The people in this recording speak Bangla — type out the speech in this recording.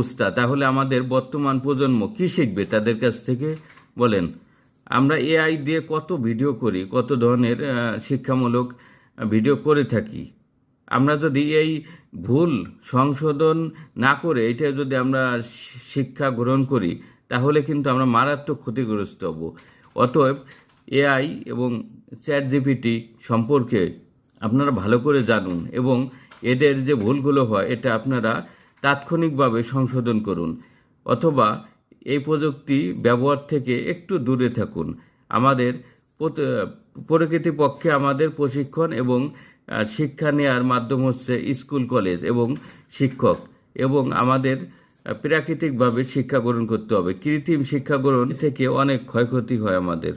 অবস্থা, তাহলে আমাদের বর্তমান প্রজন্ম কি শিখবে তাদের কাছ থেকে বলেন? আমরা এআই দিয়ে কত ভিডিও করি, কত ধরনের শিক্ষামূলক ভিডিও করে থাকি। আমরা যদি এই ভুল সংশোধন না করে এটা যদি আমরা শিক্ষা গ্রহণ করি, তাহলে কিন্তু আমরা মারাত্মক ক্ষতিগ্রস্ত হব। অতএব এআই এবং চ্যাট জিপিটি সম্পর্কে আপনারা ভালো করে জানুন এবং এদের যে ভুলগুলো হয় এটা আপনারা তাৎক্ষণিকভাবে সংশোধন করুন, অথবা এই প্রযুক্তি ব্যবহার থেকে একটু দূরে থাকুন। আমাদের প্রকৃতপক্ষে আমাদের প্রশিক্ষণ এবং শিক্ষা নেওয়ার মাধ্যম হচ্ছে স্কুল, কলেজ এবং শিক্ষক, এবং আমাদের প্রাকৃতিকভাবে শিক্ষা গ্রহণ করতে হবে। কৃত্রিম শিক্ষা গ্রহণ থেকে অনেক ক্ষয়ক্ষতি হয় আমাদের।